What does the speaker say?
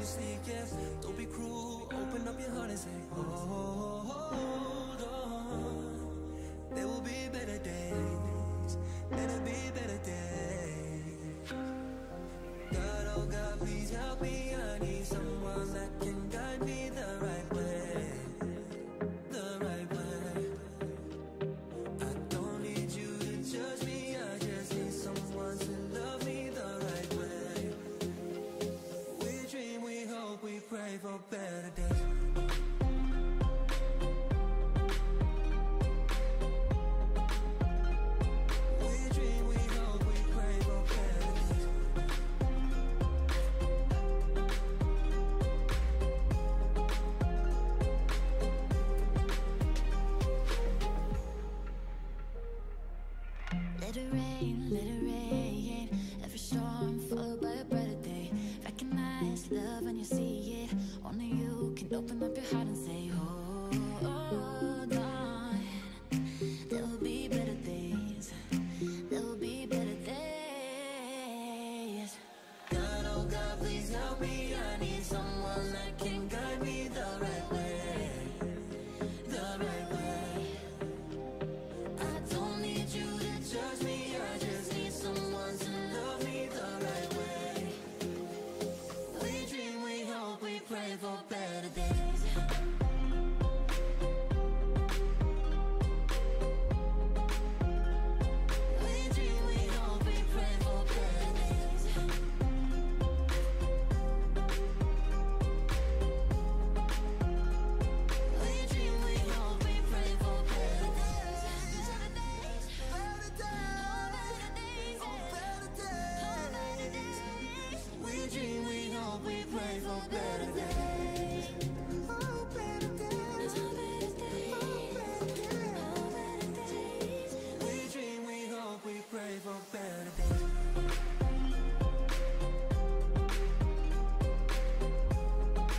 honestly, yes. Don't be cruel, open up your heart and say, hold on. There will be better days, better be better days. God, oh God, please help me. I need someone that can guide me the right way, the right way. I don't need you to judge me, I just need someone to love me the right way. We dream, we hope, we pray for better days. Let it rain, every storm followed by a brighter day. Recognize love when you see it. Only you can open up your heart and say, hold on. There will be better days, there will be better days. God, oh God, please help me. I need someone that can guide me the right way, the right way. I don't need you to judge me, I just need someone to love me the right way. We dream, we hope, we pray for better days. We dream, we hope, we pray for better days. We dream, we hope, we pray for better days. We dream, we hope, we pray for better days.